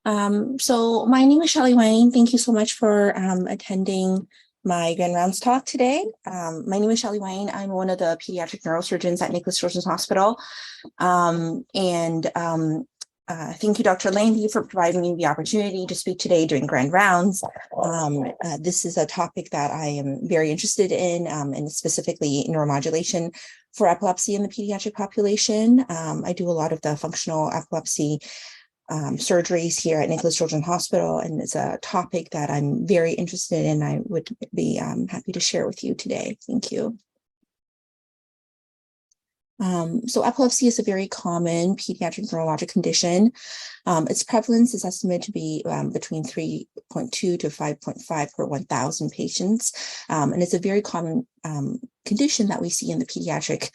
So my name is Shelley Wayne. Thank you so much for attending my Grand Rounds talk today. My name is Shelley Wayne. I'm one of the pediatric neurosurgeons at Nicholas Children's Hospital. Thank you, Dr. Landy, for providing me the opportunity to speak today during Grand Rounds. This is a topic that I am very interested in, and specifically neuromodulation for epilepsy in the pediatric population. I do a lot of the functional epilepsy surgeries here at Nicholas Children's Hospital, and it's a topic that I'm very interested in. I would be happy to share with you today. Thank you. So epilepsy is a very common pediatric neurologic condition. Its prevalence is estimated to be between 3.2 to 5.5 per 1,000 patients. And it's a very common condition that we see in the pediatric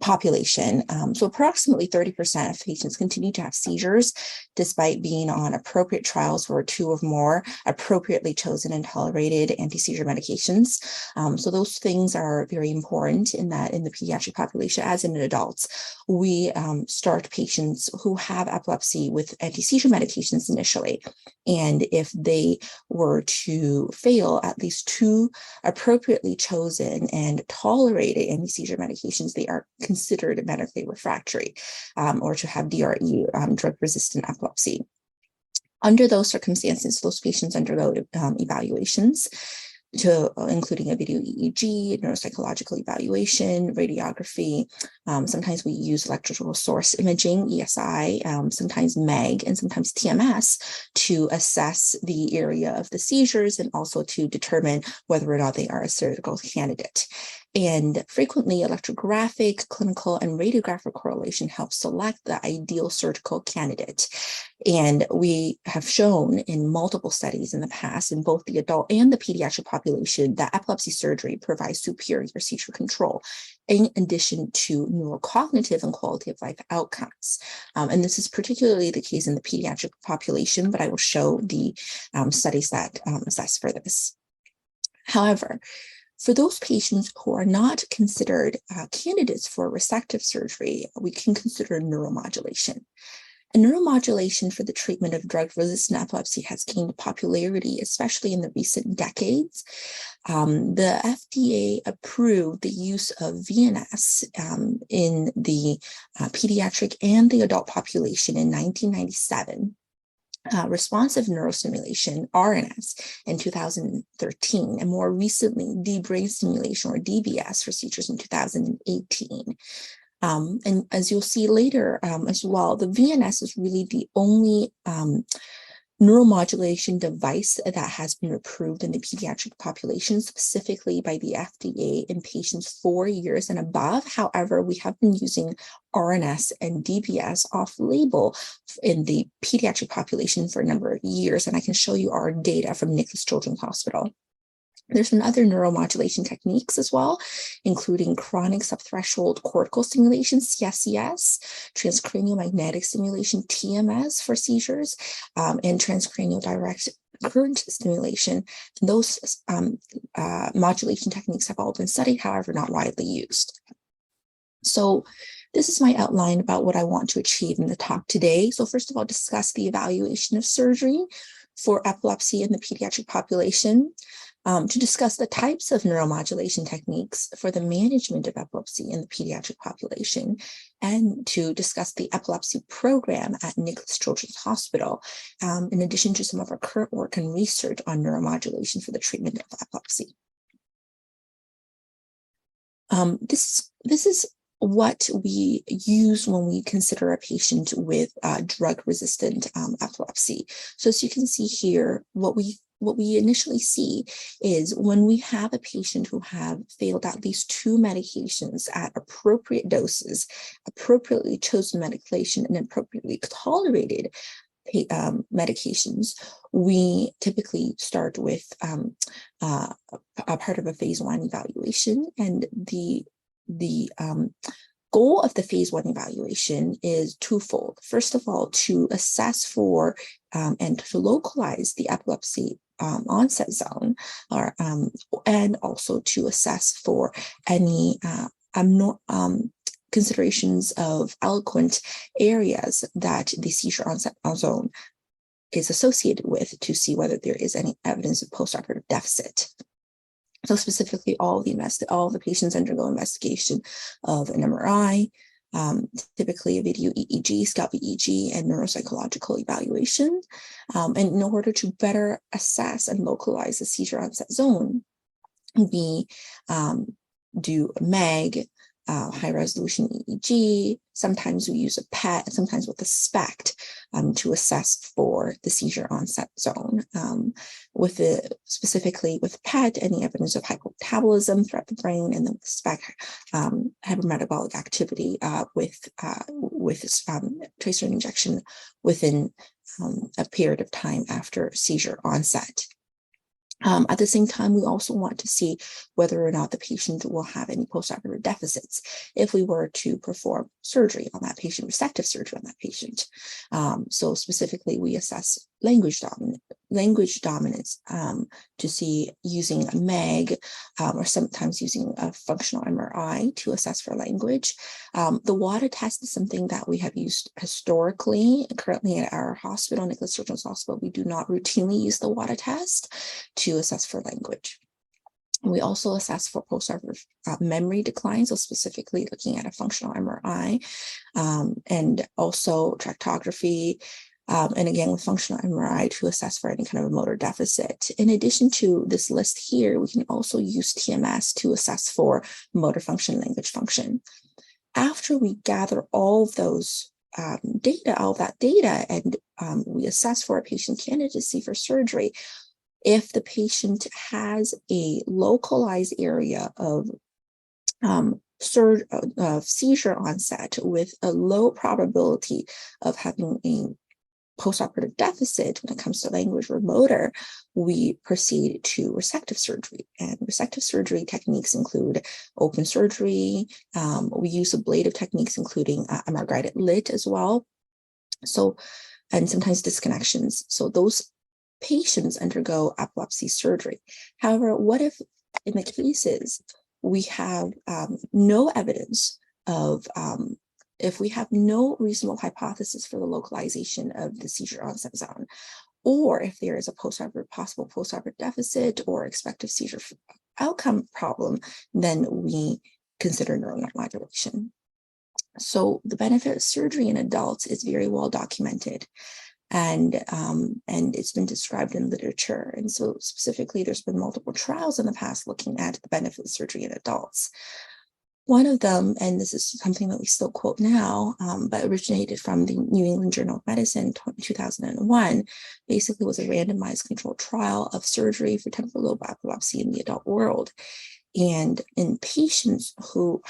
population. So approximately 30% of patients continue to have seizures despite being on appropriate trials for 2 or more appropriately chosen and tolerated anti-seizure medications. So those things are very important in that in the pediatric population, as in adults, we start patients who have epilepsy with anti-seizure medications initially. And if they were to fail at least 2 appropriately chosen and tolerated anti-seizure medications, they are considered medically refractory or to have DRE, drug-resistant epilepsy. Under those circumstances, those patients undergo evaluations, including a video EEG, neuropsychological evaluation, radiography. Sometimes we use electrical source imaging, ESI, sometimes MEG, and sometimes TMS to assess the area of the seizures and also to determine whether or not they are a surgical candidate. And frequently, electrographic, clinical, and radiographic correlation helps select the ideal surgical candidate. And we have shown in multiple studies in the past, in both the adult and the pediatric population, that epilepsy surgery provides superior seizure control, in addition to neurocognitive and quality of life outcomes. And this is particularly the case in the pediatric population, but I will show the studies that assess for this. However, for those patients who are not considered candidates for resective surgery, we can consider neuromodulation. And neuromodulation for the treatment of drug-resistant epilepsy has gained popularity, especially in the recent decades. The FDA approved the use of VNS in the pediatric and the adult population in 1997. Responsive neurostimulation, RNS, in 2013, and more recently, deep brain stimulation, or DBS, for seizures in 2018. And as you'll see later as well, the VNS is really the only neuromodulation device that has been approved in the pediatric population, specifically by the FDA in patients 4 years and above. However, we have been using RNS and DBS off-label in the pediatric population for a number of years, and I can show you our data from Nicholas Children's Hospital. There's been other neuromodulation techniques as well, including chronic subthreshold cortical stimulation, CSCS, transcranial magnetic stimulation, TMS, for seizures, and transcranial direct current stimulation. And those modulation techniques have all been studied, however, not widely used. So this is my outline about what I want to achieve in the talk today. So first of all, discuss the evaluation of surgery for epilepsy in the pediatric population. To discuss the types of neuromodulation techniques for the management of epilepsy in the pediatric population, and to discuss the epilepsy program at Nicholas Children's Hospital, in addition to some of our current work and research on neuromodulation for the treatment of epilepsy. This is what we use when we consider a patient with drug-resistant epilepsy. So as you can see here, what we initially see is when we have a patient who have failed at least 2 medications at appropriate doses, appropriately chosen medication, and appropriately tolerated medications, we typically start with a part of a phase 1 evaluation. And the goal of the phase 1 evaluation is twofold. First of all, to assess for and to localize the epilepsy onset zone, and also to assess for any considerations of eloquent areas that the seizure onset zone is associated with to see whether there is any evidence of postoperative deficit. So specifically, all the patients undergo investigation of an MRI, typically a video EEG, scalp EEG, and neuropsychological evaluation. And in order to better assess and localize the seizure onset zone, we do a MAG, high resolution EEG. Sometimes we use a PET, sometimes with a SPECT to assess for the seizure onset zone. Specifically with PET, any evidence of hypometabolism throughout the brain, and then with SPECT, hypermetabolic activity with tracer injection within a period of time after seizure onset. At the same time, we also want to see whether or not the patient will have any postoperative deficits if we were to perform surgery on that patient, resective surgery on that patient. So specifically, we assess language dominance to see using a MEG or sometimes using a functional MRI to assess for language. The WADA test is something that we have used historically. Currently at our hospital, Nicholas Children's Hospital, we do not routinely use the WADA test to assess for language. We also assess for postoperative memory decline, so specifically looking at a functional MRI and also tractography, and again with functional MRI to assess for any kind of a motor deficit. In addition to this list here, we can also use TMS to assess for motor function, language function. After we gather all of those that data, and we assess for a patient candidacy for surgery, if the patient has a localized area of seizure onset with a low probability of having a postoperative deficit when it comes to language or motor, we proceed to resective surgery. And resective surgery techniques include open surgery. We use ablative techniques, including MR-guided LIT as well. So, and sometimes disconnections. So those patients undergo epilepsy surgery. However, what if in the cases we have no evidence of if we have no reasonable hypothesis for the localization of the seizure onset zone, or if there is a possible postoperative deficit or expected seizure outcome problem, then we consider neuromodulation. So the benefit of surgery in adults is very well documented, and it's been described in literature. And so specifically, there's been multiple trials in the past looking at the benefit of surgery in adults. One of them, and this is something that we still quote now, but originated from the New England Journal of Medicine 2001, basically was a randomized controlled trial of surgery for temporal lobe epilepsy in the adult world. And in patients who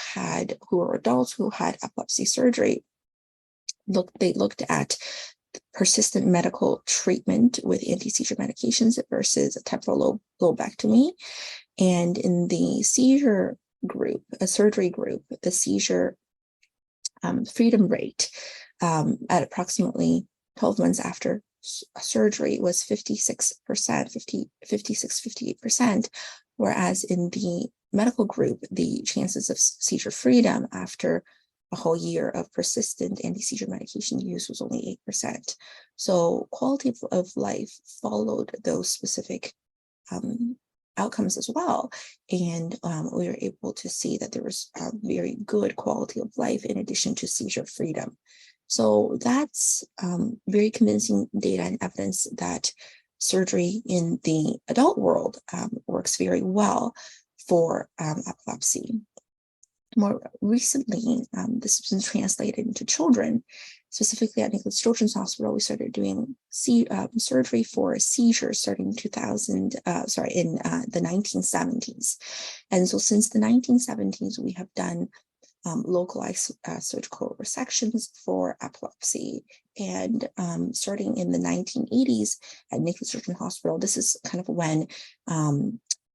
were adults who had epilepsy surgery, they looked at persistent medical treatment with anti-seizure medications versus a temporal lobectomy. And in the seizure group, a surgery group, the seizure freedom rate at approximately 12 months after surgery was 58%, whereas in the medical group, the chances of seizure freedom after a whole year of persistent anti-seizure medication use was only 8%. So quality of life followed those specific outcomes as well. And we were able to see that there was a very good quality of life in addition to seizure freedom. So that's very convincing data and evidence that surgery in the adult world works very well for epilepsy. More recently, this has been translated into children. Specifically at Nicholas Children's Hospital, we started doing surgery for seizures starting in the 1970s. And so since the 1970s, we have done localized surgical resections for epilepsy. And starting in the 1980s at Nicholas Children's Hospital, this is kind of when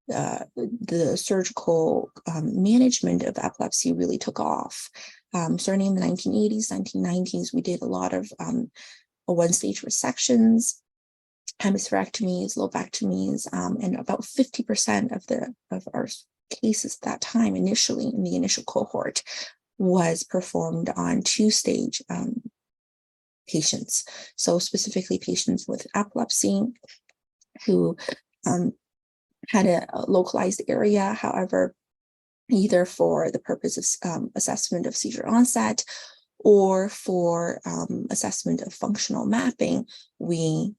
the surgical management of epilepsy really took off. Starting in the 1980s, 1990s, we did a lot of one-stage resections, hemispherectomies, lobectomies, and about 50% of our cases at that time, initially in the initial cohort, was performed on two-stage patients. So specifically patients with epilepsy who had a localized area. However, either for the purpose of assessment of seizure onset or for assessment of functional mapping, we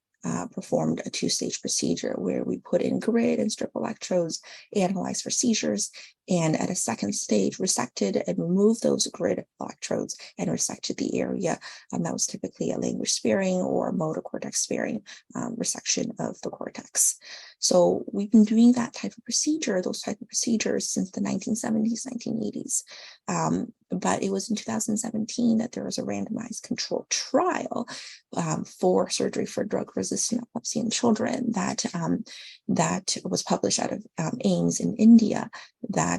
performed a two-stage procedure where we put in grid and strip electrodes, analyzed for seizures, and at a second stage, resected and removed those grid electrodes and resected the area. That was typically a language sparing or motor cortex sparing resection of the cortex. So we've been doing that type of procedure, those type of procedures since the 1970s, 1980s. But it was in 2017 that there was a randomized controlled trial for surgery for drug-resistant epilepsy in children that was published out of AIMS in India that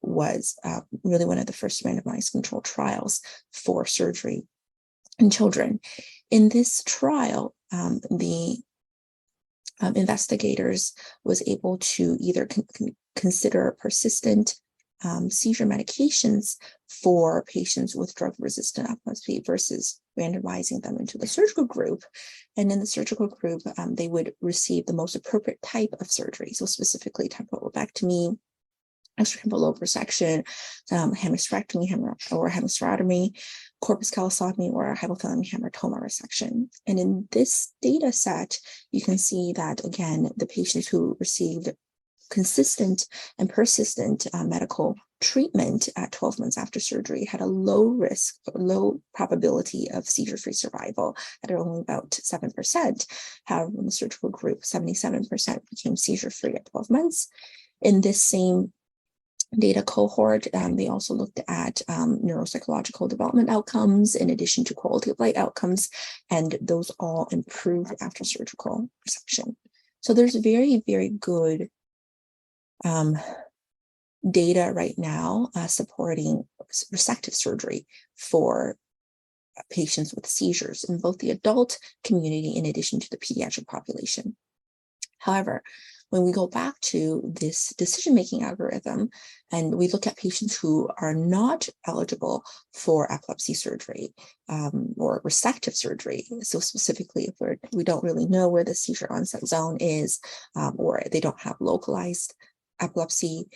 was really one of the first randomized controlled trials for surgery in children. In this trial, the investigators was able to either consider persistent seizure medications for patients with drug-resistant epilepsy versus randomizing them into the surgical group. And in the surgical group, they would receive the most appropriate type of surgery. So specifically temporal lobectomy, extratemporal lobe resection, hemispherectomy or hemisterotomy, corpus callosotomy, or hypothalamic hamartoma resection. And in this data set, you can see that, again, the patients who received consistent and persistent medical treatment at 12 months after surgery had a low risk, low probability of seizure-free survival at only about 7%. However, in the surgical group, 77% became seizure-free at 12 months. In this same data cohort, they also looked at neuropsychological development outcomes in addition to quality of life outcomes, and those all improved after surgical resection. So there's very, very good data right now supporting resective surgery for patients with seizures in both the adult community in addition to the pediatric population. However, when we go back to this decision-making algorithm and we look at patients who are not eligible for epilepsy surgery or resective surgery, so specifically if we don't really know where the seizure onset zone is, or they don't have localized epilepsy,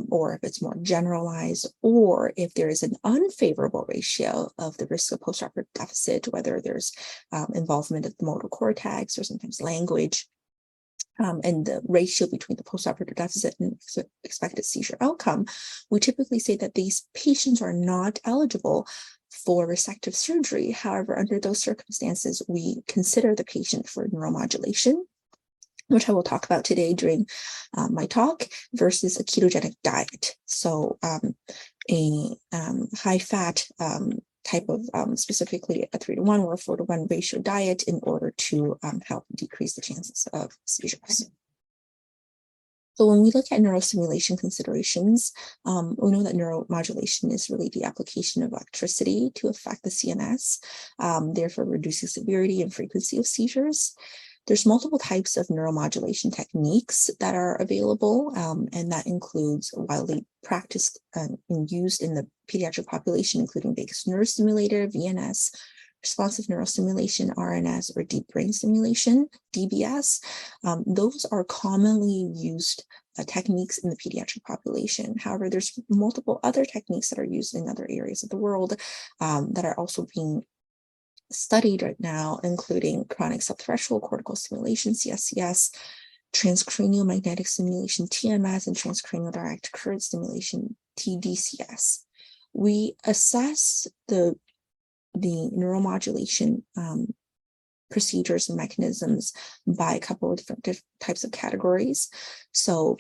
or if it's more generalized, or if there is an unfavorable ratio of the risk of postoperative deficit, whether there's involvement of the motor cortex or sometimes language, and the ratio between the postoperative deficit and expected seizure outcome, we typically say that these patients are not eligible for resective surgery. However, under those circumstances, we consider the patient for neuromodulation, which I will talk about today during my talk, versus a ketogenic diet. So a high-fat type of specifically a 3-to-1 or a 4-to-1 ratio diet in order to help decrease the chances of seizures. So when we look at neurostimulation considerations, we know that neuromodulation is really the application of electricity to affect the CNS, therefore reducing severity and frequency of seizures. There's multiple types of neuromodulation techniques that are available, and that includes widely practiced and used in the pediatric population, including vagus nerve stimulator, VNS, responsive neurostimulation, RNS, or deep brain stimulation, DBS. Those are commonly used techniques in the pediatric population. However, there's multiple other techniques that are used in other areas of the world that are also being studied right now, including chronic subthreshold cortical stimulation, CSCS, transcranial magnetic stimulation, TMS, and transcranial direct current stimulation, TDCS. We assess the neuromodulation procedures and mechanisms by a couple of different types of categories. So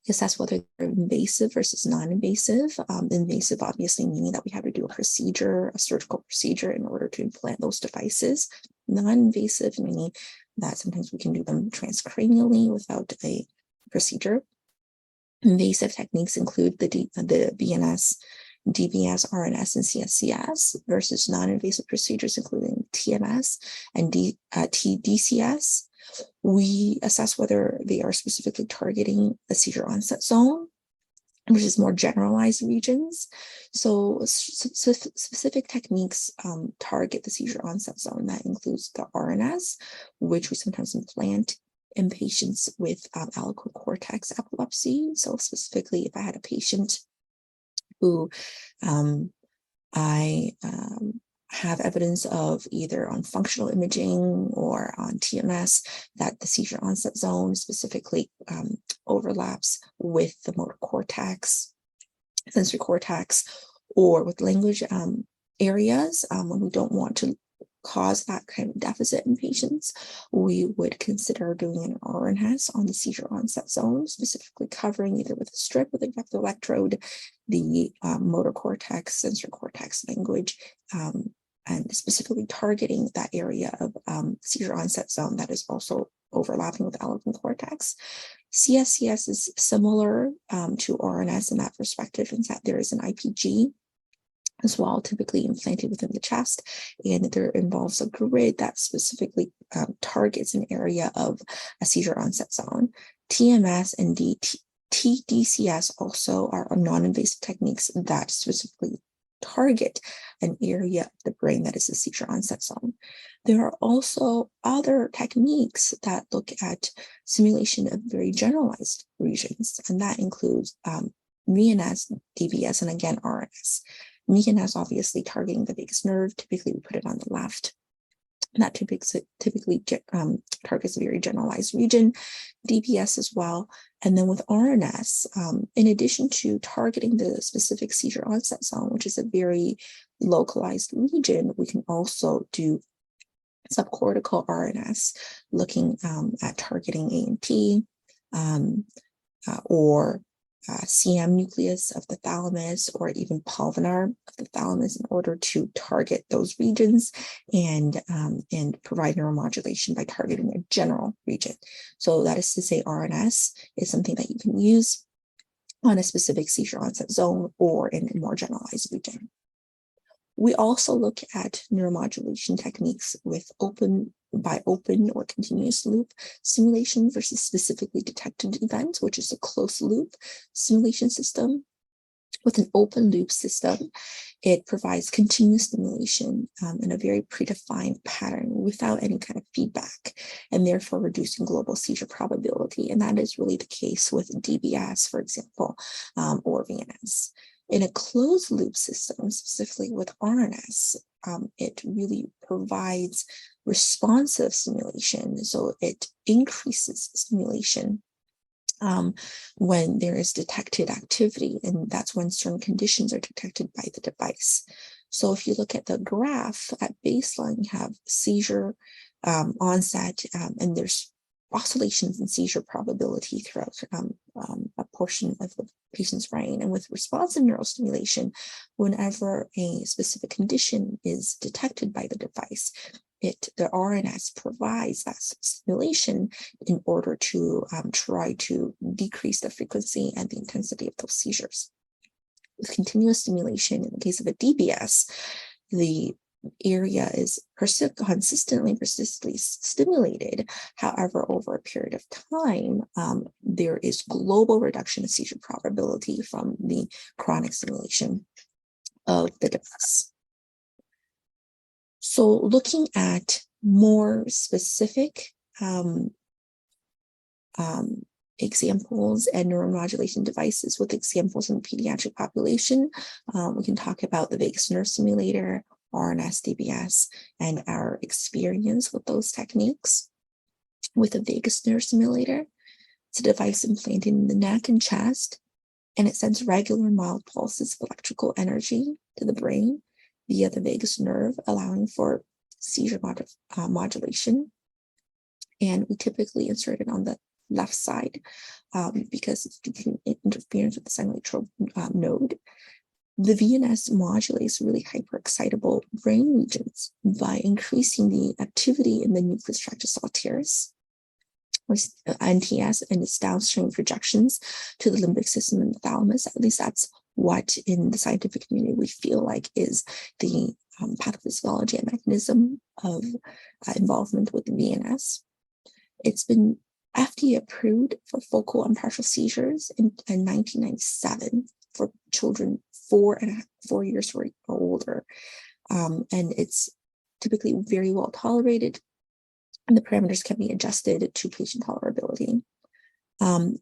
assess whether they're invasive versus non-invasive. Invasive, obviously, meaning that we have to do a surgical procedure in order to implant those devices. Non-invasive, meaning that sometimes we can do them transcranially without a procedure. Invasive techniques include the VNS, DBS, RNS, and CSCS versus non-invasive procedures, including TMS and TDCS. We assess whether they are specifically targeting a seizure onset zone, which is more generalized regions. So specific techniques target the seizure onset zone. That includes the RNS, which we sometimes implant in patients with allocortex epilepsy. So specifically, if I had a patient who I have evidence of either on functional imaging or on TMS that the seizure onset zone specifically overlaps with the motor cortex, sensory cortex, or with language areas, when we don't want to cause that kind of deficit in patients, we would consider doing an RNS on the seizure onset zone, specifically covering either with a strip with a depth electrode, the motor cortex, sensory cortex, language, and specifically targeting that area of seizure onset zone that is also overlapping with allocortex cortex. CSCS is similar to RNS in that perspective, in that there is an IPG as well, typically implanted within the chest, and there involves a grid that specifically targets an area of a seizure onset zone. TMS and TDCS also are non-invasive techniques that specifically target an area of the brain that is a seizure onset zone. There are also other techniques that look at simulation of very generalized regions, and that includes VNS, DBS, and again, RNS. VNS obviously targeting the vagus nerve. Typically, we put it on the left. And that typically targets a very generalized region. DBS as well. And then with RNS, in addition to targeting the specific seizure onset zone, which is a very localized region, we can also do subcortical RNS, looking at targeting ANT or CM nucleus of the thalamus, or even pulvinar of the thalamus, in order to target those regions and provide neuromodulation by targeting a general region. So that is to say, RNS is something that you can use on a specific seizure onset zone or in a more generalized region. We also look at neuromodulation techniques with open or continuous loop stimulation versus specifically detected events, which is a closed loop stimulation system. With an open loop system, it provides continuous stimulation in a very predefined pattern without any kind of feedback, and therefore reducing global seizure probability. And that is really the case with DBS, for example, or VNS. In a closed loop system, specifically with RNS, it really provides responsive stimulation. So it increases stimulation when there is detected activity, and that's when certain conditions are detected by the device. So if you look at the graph at baseline, you have seizure onset, and there's oscillations in seizure probability throughout a portion of the patient's brain. And with responsive neurostimulation, whenever a specific condition is detected by the device, the RNS provides that stimulation in order to try to decrease the frequency and the intensity of those seizures. With continuous stimulation, in the case of a DBS, the area is persistently stimulated. However, over a period of time, there is global reduction of seizure probability from the chronic stimulation of the device. So looking at more specific examples and neuromodulation devices with examples in the pediatric population, we can talk about the vagus nerve stimulator, RNS, DBS, and our experience with those techniques. With a vagus nerve stimulator, it's a device implanted in the neck and chest, and it sends regular mild pulses of electrical energy to the brain via the vagus nerve, allowing for seizure modulation. And we typically insert it on the left side because it's interference with the sinoatrial node. The VNS modulates really hyperexcitable brain regions by increasing the activity in the nucleus tractus alteris, or NTS, and its downstream projections to the limbic system and the thalamus. At least that's what in the scientific community we feel like is the pathophysiology and mechanism of involvement with the VNS. It's been FDA approved for focal and partial seizures in 1997 for children 4 years or older. And it's typically very well tolerated, and the parameters can be adjusted to patient tolerability.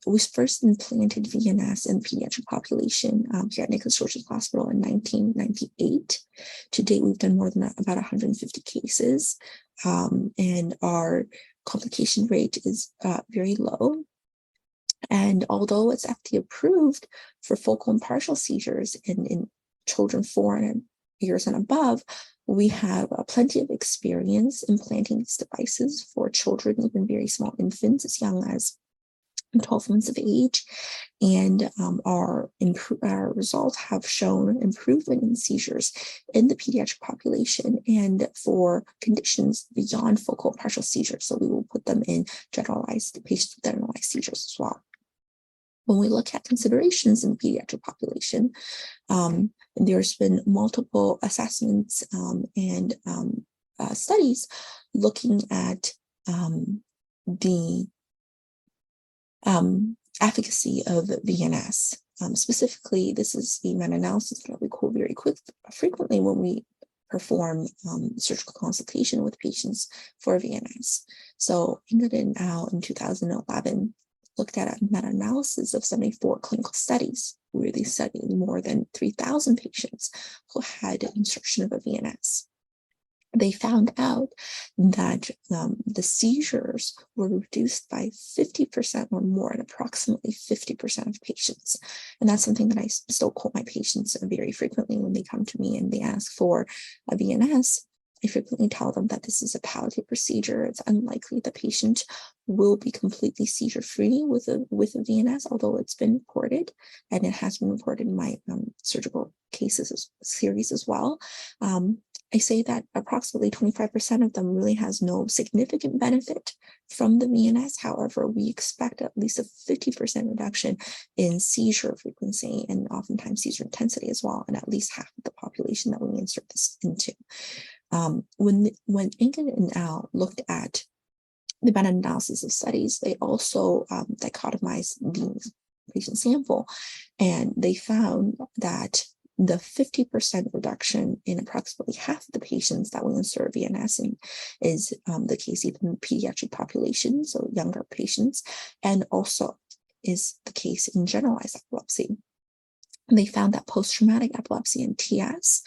We first implanted VNS in the pediatric population here at Nicholas George's Hospital in 1998. To date, we've done more than about 150 cases, and our complication rate is very low. And although it's FDA approved for focal and partial seizures in children 4 years and above, we have plenty of experience implanting these devices for children, even very small infants as young as 12 months of age, and our results have shown improvement in seizures in the pediatric population and for conditions beyond focal and partial seizures. So we will put them in generalized patients with generalized seizures as well. When we look at considerations in the pediatric population, there's been multiple assessments and studies looking at the efficacy of VNS. Specifically, this is a meta-analysis that we call very frequently when we perform surgical consultation with patients for VNS. So Ingrid and Al in 2011 looked at a meta-analysis of 74 clinical studies where they studied more than 3,000 patients who had insertion of a VNS. They found out that the seizures were reduced by 50% or more in approximately 50% of patients. And that's something that I still quote my patients very frequently when they come to me and they ask for a VNS. I frequently tell them that this is a palliative procedure. It's unlikely the patient will be completely seizure-free with a VNS, although it's been reported, and it has been reported in my surgical cases series as well. I say that approximately 25% of them really has no significant benefit from the VNS. However, we expect at least a 50% reduction in seizure frequency and oftentimes seizure intensity as well, and at least half of the population that we insert this into. When Ingrid and Al looked at the meta-analysis of studies, they also dichotomized the patient sample, and they found that the 50% reduction in approximately half of the patients that we insert VNS in is the case even in the pediatric population, so younger patients, and also is the case in generalized epilepsy. And they found that post-traumatic epilepsy and TS,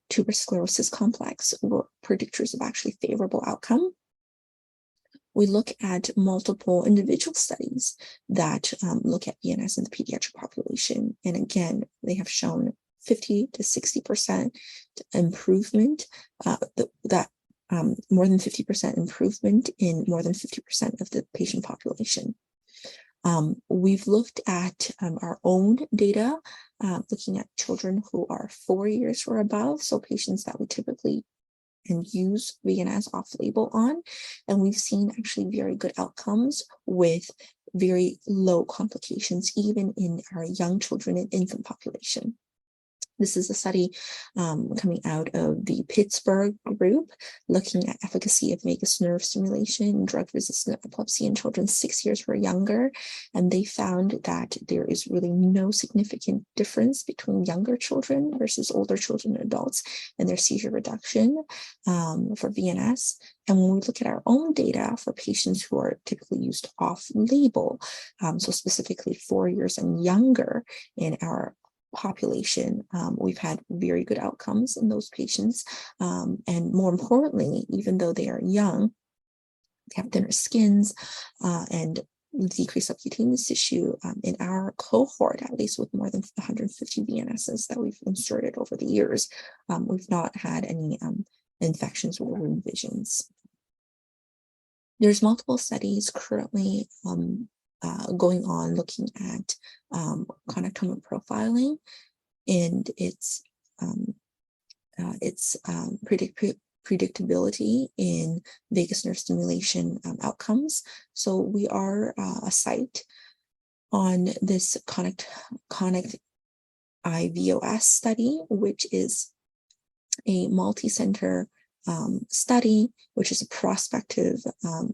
tuberous sclerosis complex, were predictors of actually favorable outcome. We look at multiple individual studies that look at VNS in the pediatric population, and again, they have shown 50 to 60% improvement, more than 50% improvement in more than 50% of the patient population. We've looked at our own data, looking at children who are 4 years or above, so patients that we typically can use VNS off-label on, and we've seen actually very good outcomes with very low complications, even in our young children and infant population. This is a study coming out of the Pittsburgh group looking at efficacy of vagus nerve stimulation, drug-resistant epilepsy in children 6 years or younger. And they found that there is really no significant difference between younger children versus older children and adults in their seizure reduction for VNS. And when we look at our own data for patients who are typically used off-label, so specifically 4 years and younger in our population, we've had very good outcomes in those patients. And more importantly, even though they are young, they have thinner skins and decreased subcutaneous tissue. In our cohort, at least with more than 150 VNSs that we've inserted over the years, we've not had any infections or wound visions. There's multiple studies currently going on looking at connectome profiling and its predictability in vagus nerve stimulation outcomes. So we are a site on this CONNECTIVOS study, which is a multi-center study, which is a prospective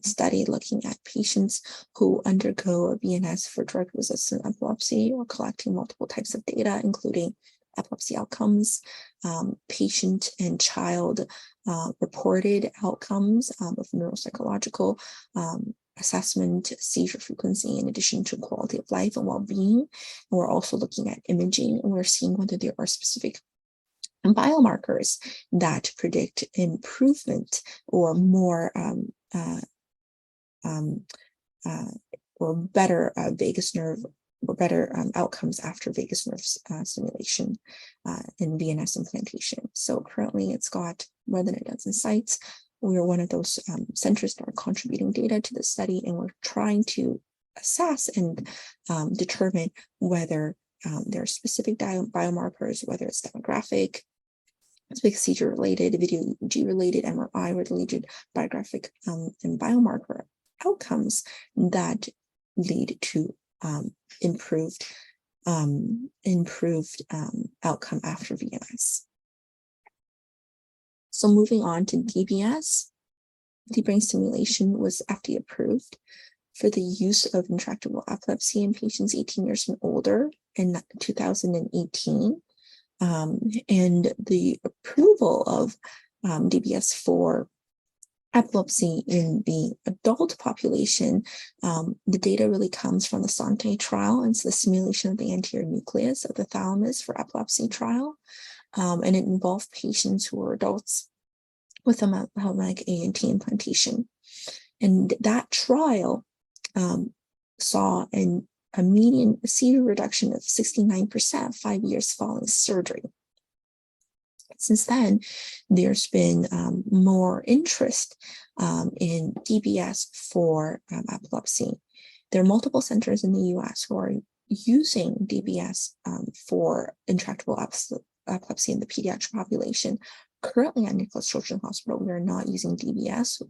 study looking at patients who undergo a VNS for drug-resistant epilepsy, or collecting multiple types of data, including epilepsy outcomes, patient and child reported outcomes of neuropsychological assessment, seizure frequency, in addition to quality of life and well-being. And we're also looking at imaging, and we're seeing whether there are specific biomarkers that predict improvement or more or better vagus nerve or better outcomes after vagus nerve stimulation in VNS implantation. So currently it's got more than a dozen sites. We are one of those centers that are contributing data to the study, and we're trying to assess and determine whether there are specific biomarkers, whether it's demographic, specific seizure-related, video EEG related, MRI-related, biographic, and biomarker outcomes that lead to improved outcome after VNS. So moving on to DBS, deep brain stimulation was FDA approved for the use of intractable epilepsy in patients 18 years and older in 2018. And the approval of DBS for epilepsy in the adult population, the data really comes from the SANTE trial, and it's the simulation of the anterior nucleus of the thalamus for epilepsy trial. And it involved patients who were adults with a thalamic ANT implantation. And that trial saw a median seizure reduction of 69% 5 years following surgery. Since then, there's been more interest in DBS for epilepsy. There are multiple centers in the US who are using DBS for intractable epilepsy in the pediatric population. Currently at Nicholas Children's Hospital, we are not using DBS,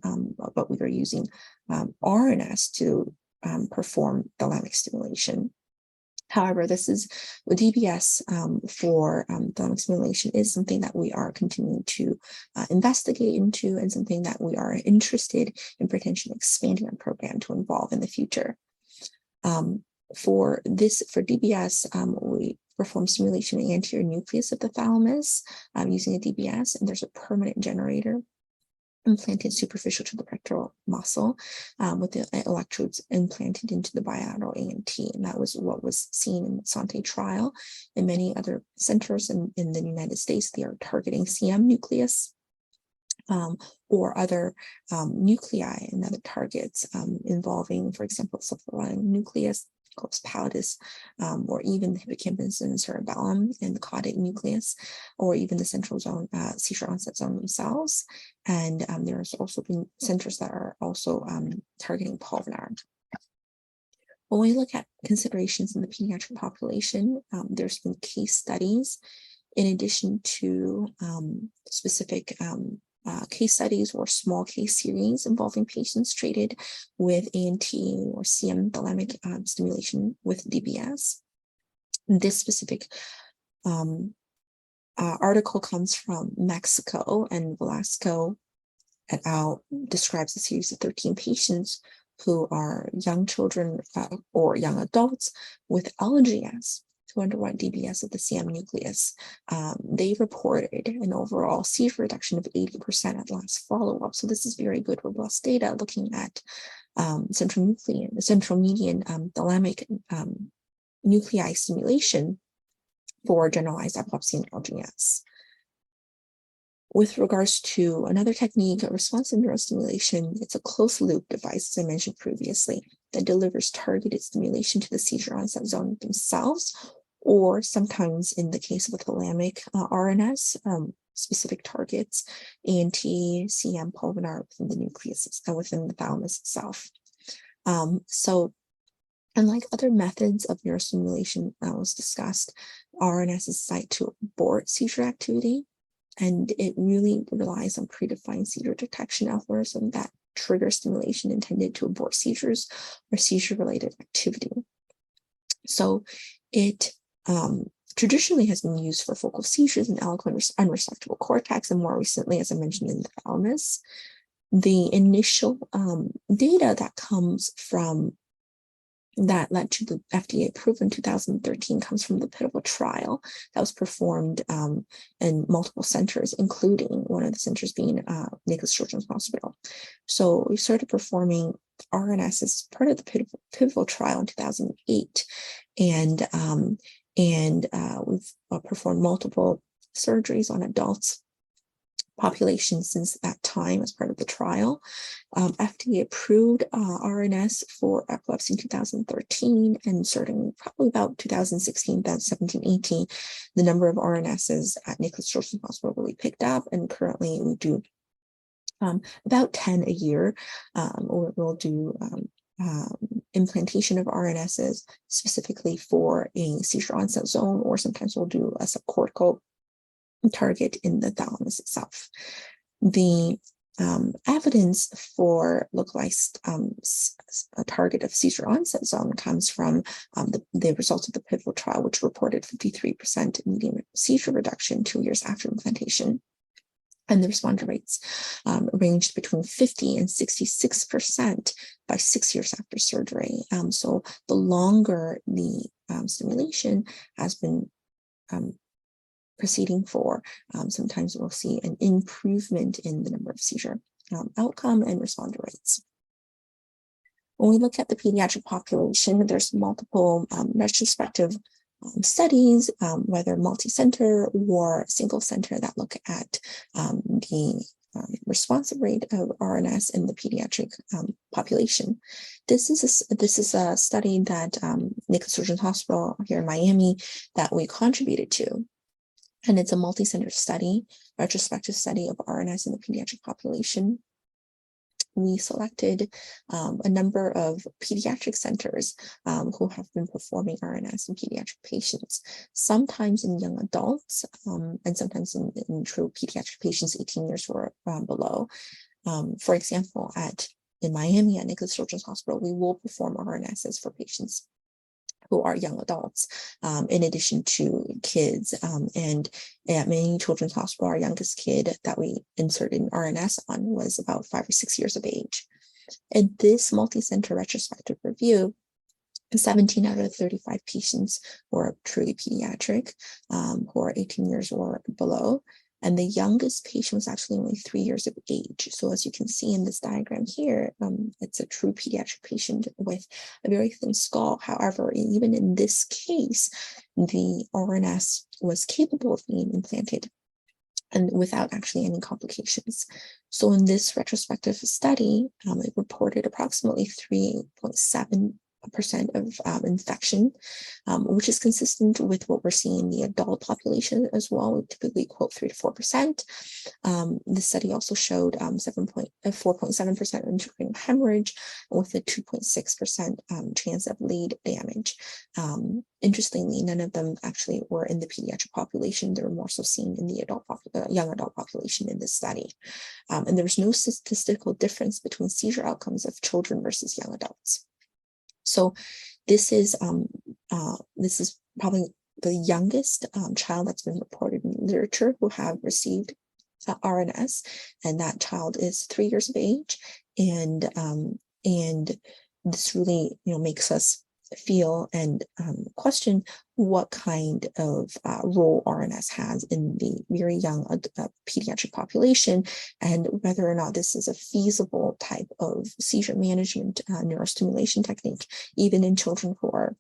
but we are using RNS to perform thalamic stimulation. However, this is with DBS for thalamic stimulation is something that we are continuing to investigate into, and something that we are interested in potentially expanding our program to involve in the future. For DBS, we perform stimulation of the anterior nucleus of the thalamus using a DBS, and there's a permanent generator implanted superficial to the pectoral muscle with the electrodes implanted into the bilateral ANT. And that was what was seen in the SANTE trial. In many other centers in the United States, they are targeting CM nucleus or other nuclei and other targets involving, for example, subthreshold nucleus, corpus pallidus, or even the hippocampus and cerebellum and the caudate nucleus, or even the central zone, seizure onset zone themselves. And there's also been centers that are also targeting pulvinar. When we look at considerations in the pediatric population, there's been case studies in addition to specific case studies or small case series involving patients treated with ANT or CM thalamic stimulation with DBS. This specific article comes from Mexico, and Velasco et al. Describes a series of 13 patients who are young children or young adults with LGS who underwent DBS of the CM nucleus. They reported an overall seizure reduction of 80% at last follow-up. So this is very good, robust data looking at central median thalamic nuclei stimulation for generalized epilepsy and LGS. With regards to another technique, responsive neurostimulation, it's a closed-loop device, as I mentioned previously, that delivers targeted stimulation to the seizure onset zone themselves, or sometimes in the case of a thalamic RNS, specific targets, ANT, CM, pulvinar within the nucleus, within the thalamus itself. So unlike other methods of neurostimulation that was discussed, RNS is designed to abort seizure activity, and it really relies on predefined seizure detection algorithms that trigger stimulation intended to abort seizures or seizure-related activity. So it traditionally has been used for focal seizures in eloquent unresectable cortex, and more recently, as I mentioned, in the thalamus. The initial data that comes from that led to the FDA approval in 2013 comes from the pivotal trial that was performed in multiple centers, including one of the centers being Nicholas Children's Hospital. So we started performing RNS as part of the pivotal trial in 2008, and we've performed multiple surgeries on adults population since that time as part of the trial. FDA approved RNS for epilepsy in 2013, and starting probably about 2016, 17, 18, the number of RNSs at Nicholas Children's Hospital really picked up, and currently we do about 10 a year. We'll do implantation of RNSs specifically for a seizure onset zone, or sometimes we'll do a subcortical target in the thalamus itself. The evidence for localized a target of seizure onset zone comes from the results of the pivotal trial, which reported 53% median seizure reduction 2 years after implantation. And the responder rates ranged between 50 and 66% by 6 years after surgery. So the longer the stimulation has been proceeding for, sometimes we'll see an improvement in the number of seizure outcome and responder rates. When we look at the pediatric population, there's multiple retrospective studies, whether multi-center or single center, that look at the responsive rate of RNS in the pediatric population. This is a study that Nicholas Children's Hospital here in Miami that we contributed to. And it's a multi-center study, retrospective study of RNS in the pediatric population. We selected a number of pediatric centers who have been performing RNS in pediatric patients, sometimes in young adults, and sometimes in true pediatric patients 18 years or below. For example, in Miami at Nicholas Children's Hospital, we will perform RNSs for patients who are young adults, in addition to kids. And at Miami Children's Hospital, our youngest kid that we inserted an RNS on was about 5 or 6 years of age. In this multi-center retrospective review, 17 out of 35 patients were truly pediatric, who are 18 years or below. And the youngest patient was actually only 3 years of age. So as you can see in this diagram here, it's a true pediatric patient with a very thin skull. However, even in this case, the RNS was capable of being implanted and without actually any complications. So in this retrospective study, it reported approximately 3.7% of infection, which is consistent with what we're seeing in the adult population as well. We typically quote 3 to 4%. The study also showed 4.7% intracranial hemorrhage with a 2.6% chance of lead damage. Interestingly, none of them actually were in the pediatric population. They were more so seen in the young adult population in this study. And there was no statistical difference between seizure outcomes of children versus young adults. So this is probably the youngest child that's been reported in literature who have received RNS, and that child is 3 years of age. And this really makes us feel and question what kind of role RNS has in the very young pediatric population, and whether or not this is a feasible type of seizure management neurostimulation technique, even in children who are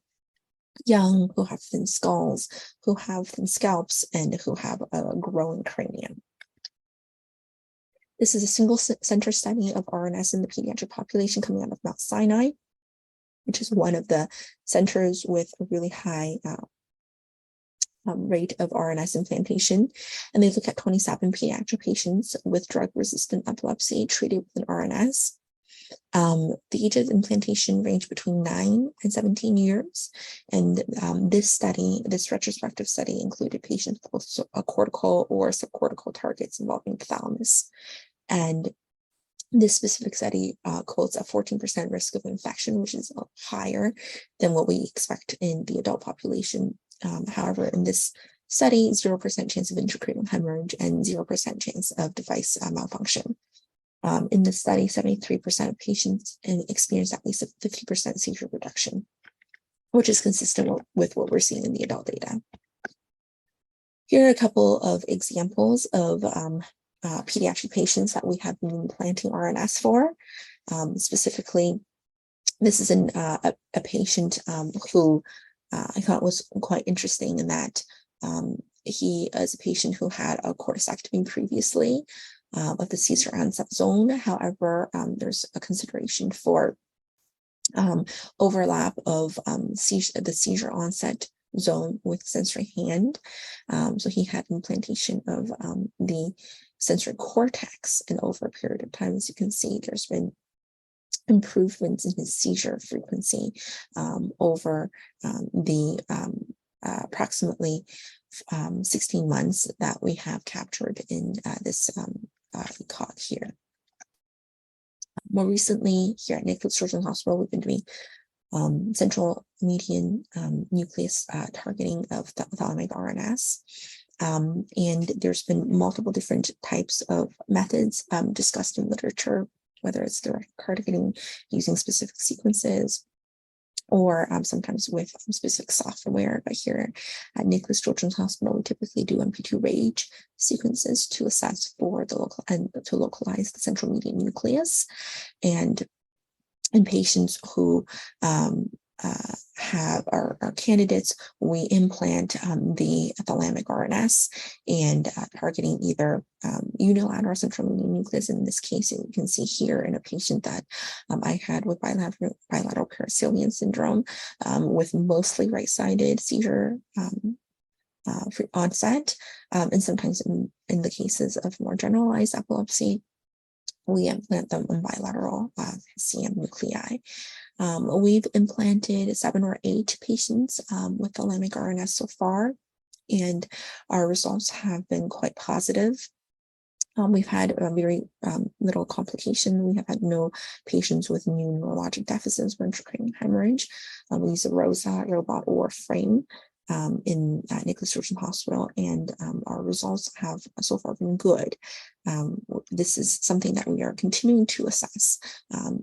young, who have thin skulls, who have thin scalps, and who have a growing cranium. This is a single center study of RNS in the pediatric population coming out of Mount Sinai, which is one of the centers with a really high rate of RNS implantation. And they look at 27 pediatric patients with drug-resistant epilepsy treated with an RNS. The age of implantation ranged between 9 and 17 years. And this retrospective study included patients with a cortical or subcortical targets involving the thalamus. And this specific study quotes a 14% risk of infection, which is higher than what we expect in the adult population However, in this study, 0% chance of intracranial hemorrhage and 0% chance of device malfunction. In this study, 73% of patients experienced at least a 50% seizure reduction, which is consistent with what we're seeing in the adult data. Here are a couple of examples of pediatric patients that we have been implanting RNS for. Specifically, this is a patient who I thought was quite interesting in that he is a patient who had a corticectomy previously of the seizure onset zone. However, there's a consideration for overlap of the seizure onset zone with sensory hand. So he had implantation of the sensory cortex, and over a period of time, as you can see, there's been improvements in his seizure frequency over the approximately 16 months that we have captured in this ECOG here. More recently, here at Nicholas Children's Hospital, we've been doing central median nucleus targeting of thalamic RNS. And there's been multiple different types of methods discussed in literature, whether it's direct targeting using specific sequences, or sometimes with specific software. But here at Nicholas Children's Hospital, we typically do MP2 RAGE sequences to assess for the local and to localize the central median nucleus. And in patients who are candidates, we implant the thalamic RNS and targeting either unilateral central median nucleus. In this case, you can see here in a patient that I had with bilateral paracylian syndrome with mostly right-sided seizure onset, and sometimes in the cases of more generalized epilepsy, we implant them in bilateral CM nuclei. We've implanted 7 or 8 patients with thalamic RNS so far, and our results have been quite positive. We've had a very little complication. We have had no patients with new neurologic deficits or intracranial hemorrhage. We use a ROSA, robot, or frame in Nicholas Children's Hospital, and our results have so far been good. This is something that we are continuing to assess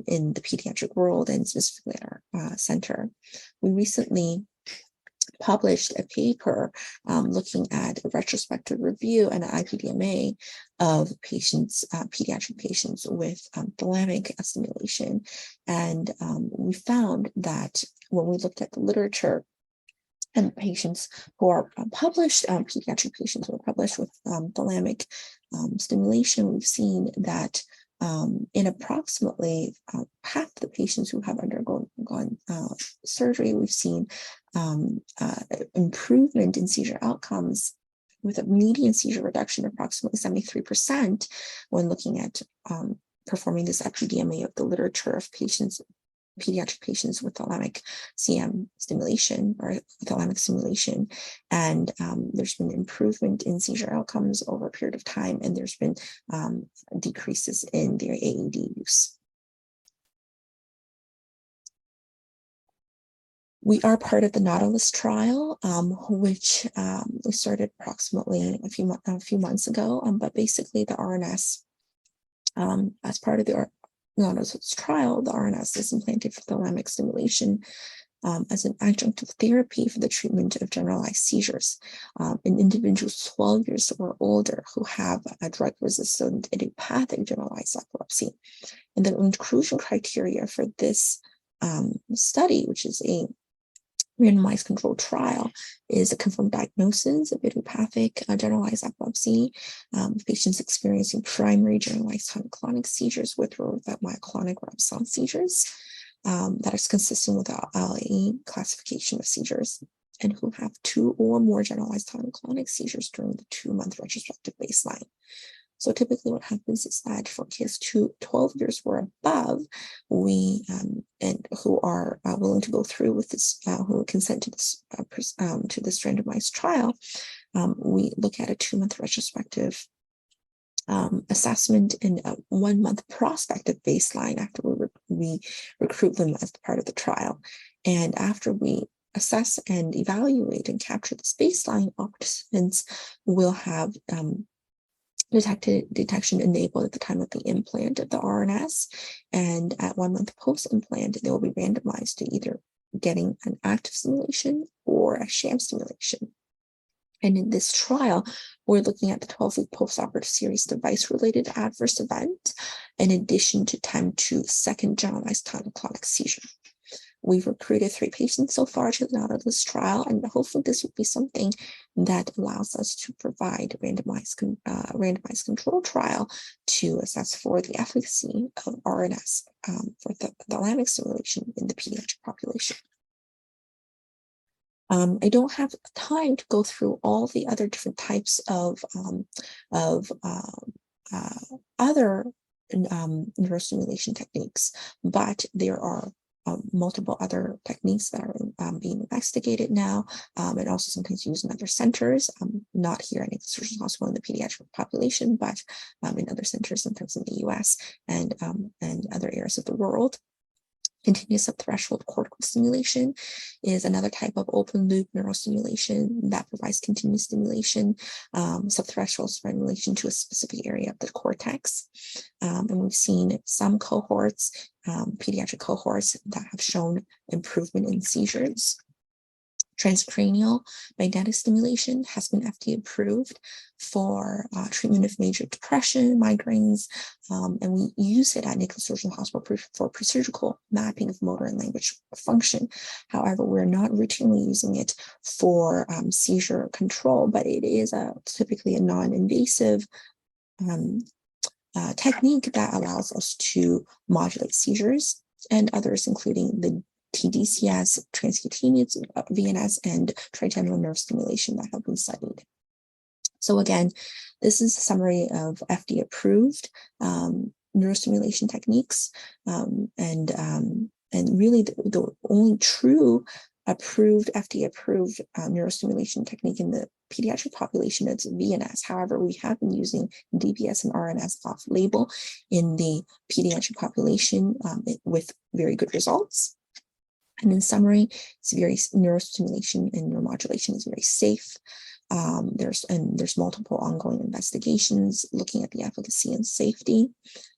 in the pediatric world and specifically at our center. We recently published a paper looking at a retrospective review and an IPDMA of patients, pediatric patients with thalamic stimulation. And we found that when we looked at the literature, and patients who are published, pediatric patients who are published with thalamic stimulation, we've seen that in approximately half the patients who have undergone surgery, we've seen improvement in seizure outcomes with a median seizure reduction of approximately 73% when looking at performing this IPDMA of the literature of patients, pediatric patients with thalamic CM stimulation or thalamic stimulation. And there's been improvement in seizure outcomes over a period of time, and there's been decreases in their AED use. We are part of the Nautilus trial, which we started approximately a few months ago. But basically, the RNS, as part of the Nautilus trial, the RNS is implanted for thalamic stimulation as an adjunctive therapy for the treatment of generalized seizures in individuals 12 years or older who have a drug-resistant idiopathic generalized epilepsy. And the inclusion criteria for this study, which is a randomized controlled trial, is a confirmed diagnosis of idiopathic generalized epilepsy, patients experiencing primary generalized tonic-clonic seizures with or without myoclonic or absence seizures that is consistent with the LAE classification of seizures, and who have 2 or more generalized tonic-clonic seizures during the 2-month retrospective baseline. So typically what happens is that for kids 12 years or above, we and who are willing to go through with this, who consent to this randomized trial, we look at a 2-month retrospective assessment and a 1-month prospective baseline after we recruit them as part of the trial. And after we assess and evaluate and capture this baseline, all participants will have detection enabled at the time of the implant of the RNS, and at 1 month post-implant, they will be randomized to either getting an active stimulation or a sham stimulation. And in this trial, we're looking at the 12-week postoperative serious device-related adverse event, in addition to time to second generalized tonic-clonic seizure. We've recruited 3 patients so far to out of this trial, and hopefully this will be something that allows us to provide randomized control trial to assess for the efficacy of RNS for the thalamic stimulation in the pediatric population. I don't have time to go through all the other different types of other neurostimulation techniques, but there are multiple other techniques that are being investigated now, and also sometimes used in other centers, not here in Neurostimulation Hospital in the pediatric population, but in other centers, sometimes in the US and other areas of the world. Continuous subthreshold cortical stimulation is another type of open loop neurostimulation that provides continuous stimulation, subthreshold stimulation to a specific area of the cortex. And we've seen some cohorts, pediatric cohorts, that have shown improvement in seizures. Transcranial magnetic stimulation has been FDA approved for treatment of major depression, migraines, and we use it at Neurostimulation Hospital for procedural mapping of motor and language function. However, we're not routinely using it for seizure control, but it is typically a non-invasive technique that allows us to modulate seizures, and others including the TDCS, transcutaneous VNS, and trigeminal nerve stimulation that have been studied. So again, this is a summary of FDA-approved neurostimulation techniques, and really the only true FDA-approved neurostimulation technique in the pediatric population is VNS. However, we have been using DBS and RNS off-label in the pediatric population with very good results. And in summary, neurostimulation and neuromodulation is very safe. There's multiple ongoing investigations looking at the efficacy and safety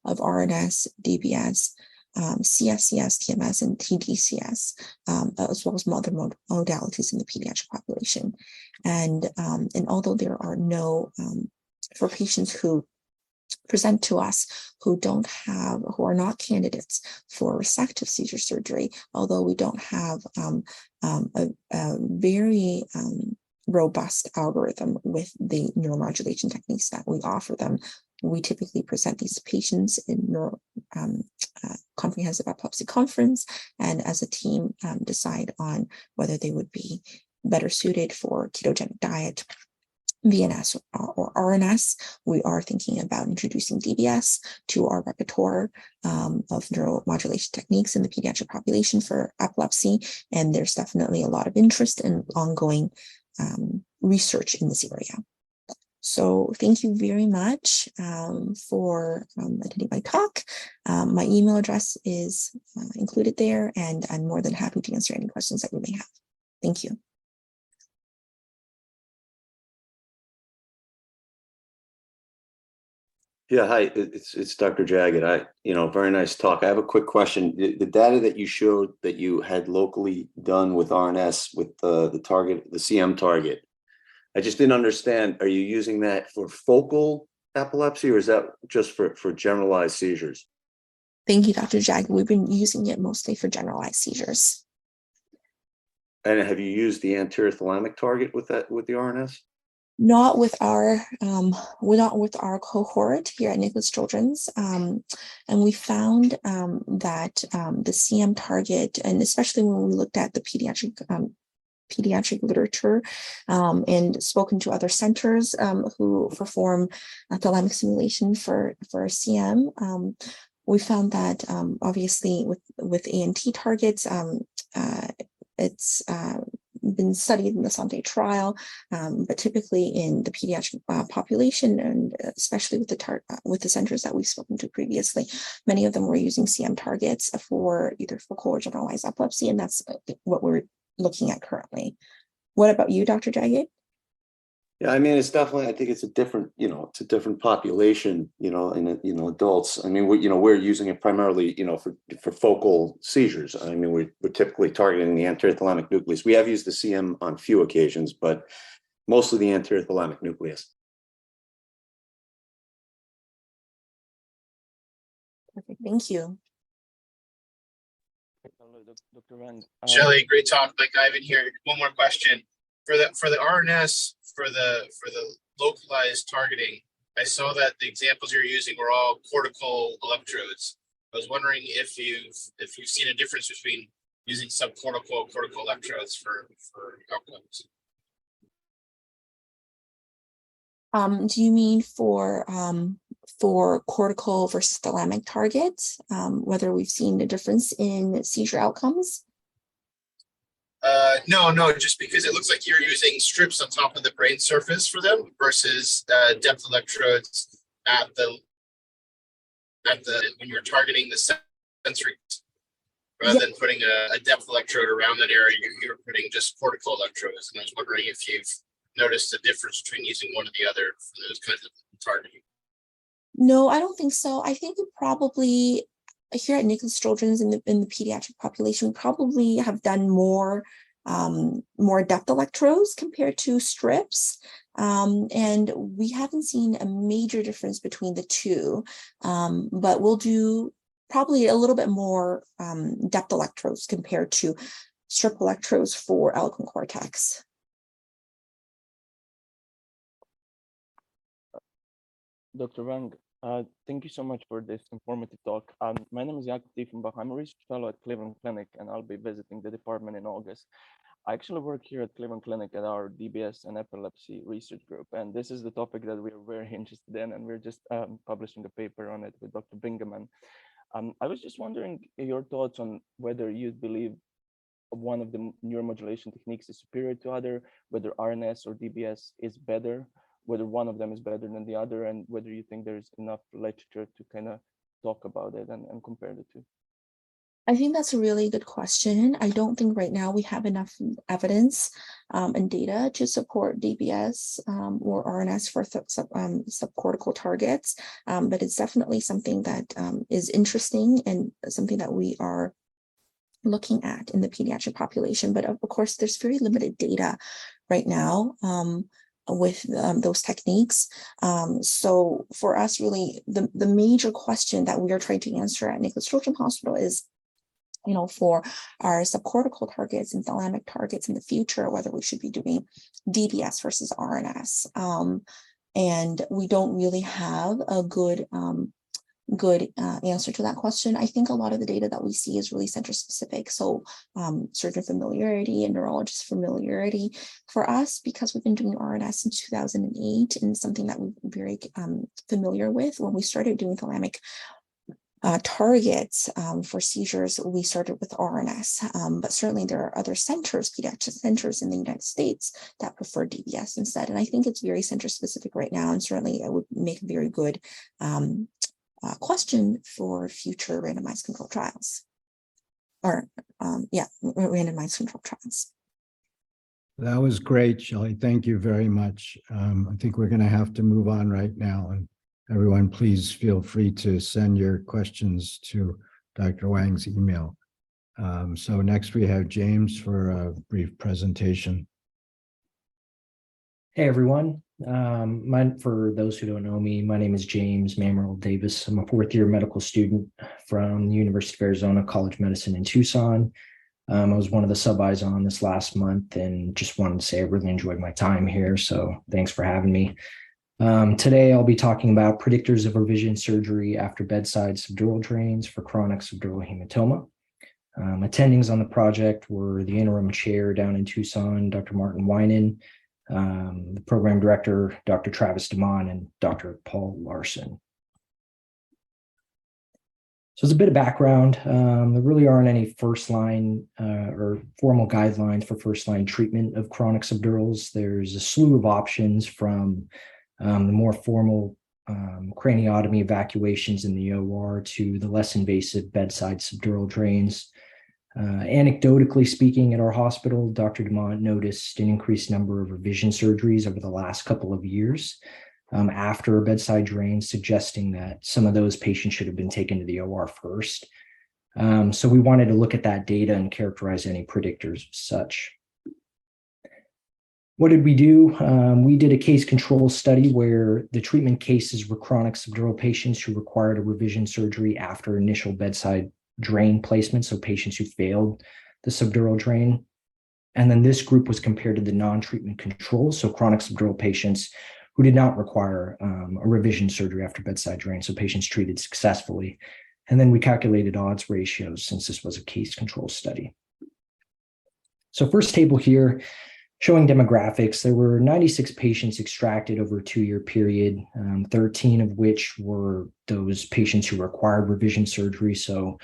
of RNS, DBS, CSCS, TMS, and TDCS, as well as other modalities in the pediatric population. And although there are no, for patients who present to us who are not candidates for resective seizure surgery, although we don't have a very robust algorithm with the neuromodulation techniques that we offer them, we typically present these patients in comprehensive epilepsy conference, and as a team decide on whether they would be better suited for ketogenic diet, VNS, or RNS. We are thinking about introducing DBS to our repertoire of neuromodulation techniques in the pediatric population for epilepsy, and there's definitely a lot of interest in ongoing research in this area. So thank you very much for attending my talk. My email address is included there, and I'm more than happy to answer any questions that you may have. Thank you. Yeah, hi, it's Dr. Jagged. Very nice talk. I have a quick question. The data that you showed that you had locally done with RNS with the target, the CM target, I just didn't understand. Are you using that for focal epilepsy, or is that just for generalized seizures? Thank you, Dr. Jagged. We've been using it mostly for generalized seizures. And have you used the anterior thalamic target with the RNS? Not with our cohort here at Nicholas Children's, and we found that the CM target, and especially when we looked at the pediatric literature and spoken to other centers who perform thalamic stimulation for CM, we found that obviously with ANT targets, it's been studied in the Sante trial, but typically in the pediatric population, and especially with the centers that we've spoken to previously, many of them were using CM targets for either focal or generalized epilepsy, and that's what we're looking at currently. What about you, Dr. Jagged? Yeah, I mean, it's definitely, I think it's a different, it's a different population, in adults. I mean, we're using it primarily, for focal seizures. I mean, we're typically targeting the anterior thalamic nucleus. We have used the CM on few occasions, but mostly the anterior thalamic nucleus. Perfect, thank you. Dr. Rand. Shelley, great talk. Like Ivan here. One more question. For the RNS, for the localized targeting, I saw that the examples you're using were all cortical electrodes. I was wondering if you've seen a difference between using subcortical cortical electrodes for outcomes. Do you mean for cortical versus thalamic targets, whether we've seen a difference in seizure outcomes? No, just because it looks like you're using strips on top of the brain surface for them versus depth electrodes at the when you're targeting the sensory, rather than putting a depth electrode around that area, you're putting just cortical electrodes. And I was wondering if you've noticed a difference between using one or the other for those kinds of targeting. No, I don't think so. I think we probably here at Nicholas Children's in the pediatric population, we probably have done more depth electrodes compared to strips. And we haven't seen a major difference between the two, but we'll do probably a little bit more depth electrodes compared to strip electrodes for eloquent cortex. Dr. Wang, thank you so much for this informative talk. My name is Jakob Tiefenbach. I'm a research fellow at Cleveland Clinic, and I'll be visiting the department in August. I actually work here at Cleveland Clinic at our DBS and epilepsy research group, and this is the topic that we're very interested in, and we're just publishing a paper on it with Dr. Bingaman. I was just wondering your thoughts on whether you believe one of the neuromodulation techniques is superior to other, whether RNS or DBS is better, whether one of them is better than the other, and whether you think there's enough literature to kind of talk about it and compare the two. I think that's a really good question. I don't think right now we have enough evidence and data to support DBS or RNS for subcortical targets, but it's definitely something that is interesting and something that we are looking at in the pediatric population. But of course, there's very limited data right now with those techniques. So for us, really, the major question that we are trying to answer at Nicholas Children's Hospital is, for our subcortical targets and thalamic targets in the future, whether we should be doing DBS versus RNS. And we don't really have a good answer to that question. I think a lot of the data that we see is really center specific. So surgeon familiarity and neurologist familiarity for us, because we've been doing RNS since 2008 and something that we're very familiar with. When we started doing thalamic targets for seizures, we started with RNS, but certainly there are other centers, pediatric centers in the United States that prefer DBS instead. And I think it's very center specific right now, and certainly it would make a very good question for future randomized controlled trials, or randomized controlled trials. That was great, Shelley. Thank you very much. I think we're going to have to move on right now, and everyone, please feel free to send your questions to Dr. Wang's email. So next we have James for a brief presentation. Hey, everyone. For those who don't know me, my name is James Mamerle Davis. I'm a fourth-year medical student from the University of Arizona College of Medicine in Tucson. I was one of the sub-Is on this last month, and just wanted to say I really enjoyed my time here, so thanks for having me. Today, I'll be talking about predictors of revision surgery after bedside subdural drains for chronic subdural hematoma. Attendings on the project were the interim chair down in Tucson, Dr. Martin Winan, the program director, Dr. Travis DeMond, and Dr. Paul Larson. So as a bit of background, there really aren't any first-line or formal guidelines for first-line treatment of chronic subdurals. There's a slew of options from the more formal craniotomy evacuations in the OR to the less invasive bedside subdural drains. Anecdotally speaking, at our hospital, Dr. Dumont noticed an increased number of revision surgeries over the last couple of years after a bedside drain, suggesting that some of those patients should have been taken to the OR first. So we wanted to look at that data and characterize any predictors as such. What did we do? We did a case control study where the treatment cases were chronic subdural patients who required a revision surgery after initial bedside drain placement, so patients who failed the subdural drain. And then this group was compared to the non-treatment control, so chronic subdural patients who did not require a revision surgery after bedside drain, so patients treated successfully. And then we calculated odds ratios since this was a case control study. So first table here, showing demographics, there were 96 patients extracted over a 2-year period, 13 of which were those patients who required revision surgery, so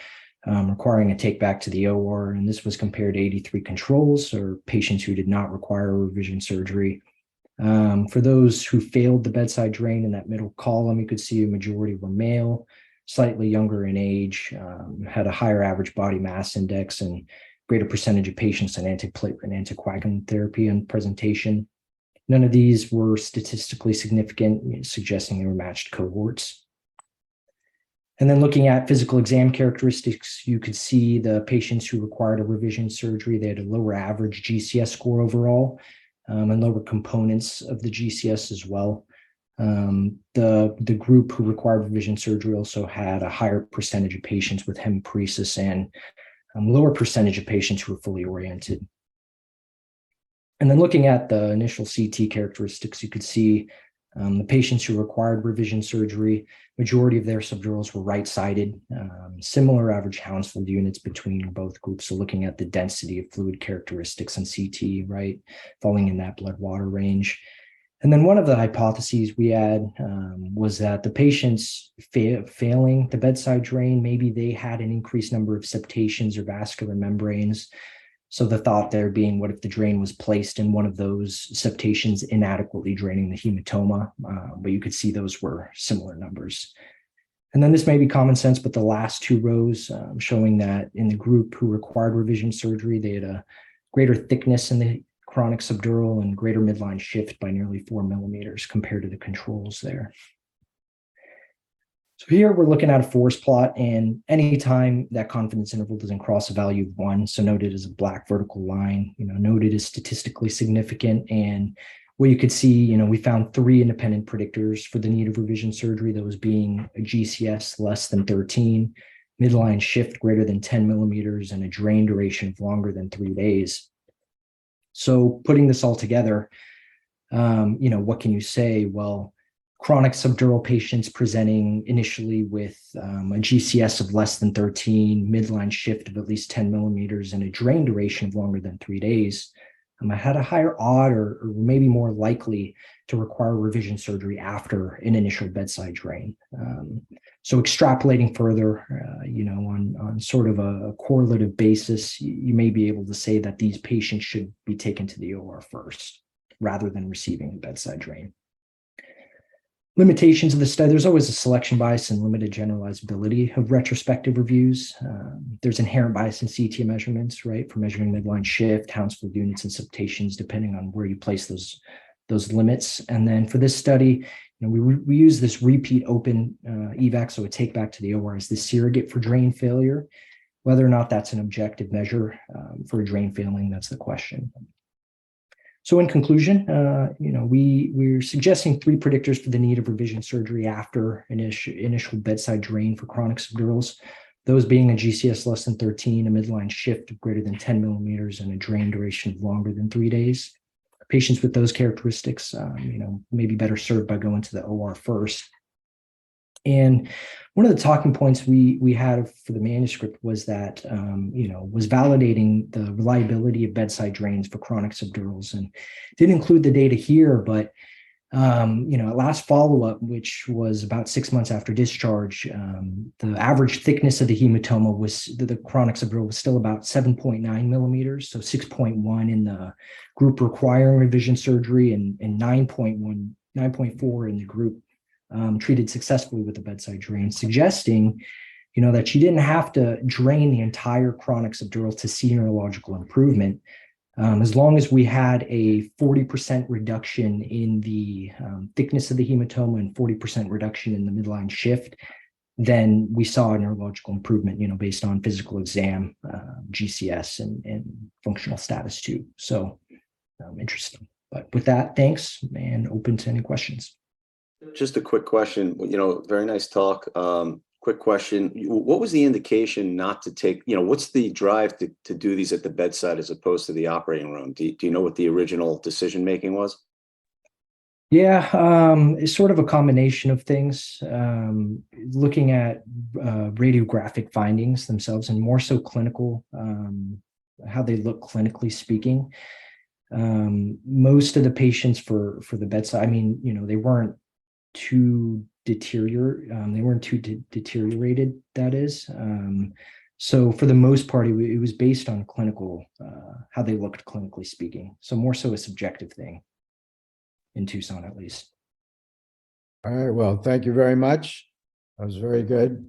requiring a take back to the OR, and this was compared to 83 controls, or patients who did not require a revision surgery. For those who failed the bedside drain in that middle column, you could see a majority were male, slightly younger in age, had a higher average body mass index, and greater percentage of patients on antiplatelet and anticoagulant therapy and presentation. None of these were statistically significant, suggesting they were matched cohorts. And then looking at physical exam characteristics, you could see the patients who required a revision surgery, they had a lower average GCS score overall, and lower components of the GCS as well. The group who required revision surgery also had a higher percentage of patients with hemiparesis and lower percentage of patients who were fully oriented. And then looking at the initial CT characteristics, you could see the patients who required revision surgery, majority of their subdurals were right-sided, similar average Hounsfield units between both groups. So looking at the density of fluid characteristics on CT, right, falling in that blood-water range. And then one of the hypotheses we had was that the patients failing the bedside drain, maybe they had an increased number of septations or vascular membranes. So the thought there being, what if the drain was placed in one of those septations inadequately draining the hematoma? But you could see those were similar numbers. And then this may be common sense, but the last 2 rows showing that in the group who required revision surgery, they had a greater thickness in the chronic subdural and greater midline shift by nearly 4 millimeters compared to the controls there. So here we're looking at a forest plot, and anytime that confidence interval doesn't cross a value of 1, so noted as a black vertical line, noted as statistically significant. And what you could see, we found 3 independent predictors for the need of revision surgery, those being a GCS less than 13, midline shift greater than 10 millimeters, and a drain duration of longer than 3 days. So putting this all together, what can you say? Well, chronic subdural patients presenting initially with a GCS of less than 13, midline shift of at least 10 millimeters, and a drain duration of longer than 3 days, had a higher odd or maybe more likely to require revision surgery after an initial bedside drain. So extrapolating further, on sort of a correlative basis, you may be able to say that these patients should be taken to the OR first rather than receiving a bedside drain. Limitations of the study, there's always a selection bias and limited generalizability of retrospective reviews. There's inherent bias in CT measurements, right, for measuring midline shift, Hounsfield units, and septations, depending on where you place those limits. And then for this study, we use this repeat open evac, so a take back to the OR as the surrogate for drain failure. Whether or not that's an objective measure for a drain failing, that's the question. So in conclusion, we're suggesting 3 predictors for the need of revision surgery after initial bedside drain for chronic subdurals, those being a GCS less than 13, a midline shift of greater than 10 millimeters, and a drain duration of longer than 3 days. Patients with those characteristics, may be better served by going to the OR first. And one of the talking points we had for the manuscript was that, was validating the reliability of bedside drains for chronic subdurals, and didn't include the data here, but, at last follow-up, which was about 6 months after discharge, the average thickness of the hematoma the chronic subdural was still about 7.9 millimeters, so 6.1 in the group requiring revision surgery and 9.4 in the group treated successfully with a bedside drain, suggesting that she didn't have to drain the entire chronic subdural to see neurological improvement. As long as we had a 40% reduction in the thickness of the hematoma and 40% reduction in the midline shift, then we saw a neurological improvement, based on physical exam, GCS, and functional status too. So interesting. But with that, thanks, and open to any questions. Just a quick question, very nice talk. Quick question. What was the indication not to take, what's the drive to do these at the bedside as opposed to the operating room? Do you know what the original decision-making was? Yeah, it's sort of a combination of things. Looking at radiographic findings themselves, and more so clinical, how they look clinically speaking. Most of the patients for the bedside, they weren't too deteriorated, that is. So for the most part, it was based on clinical, how they looked clinically speaking. So more so a subjective thing in Tucson, at least. All right, well, thank you very much. That was very good.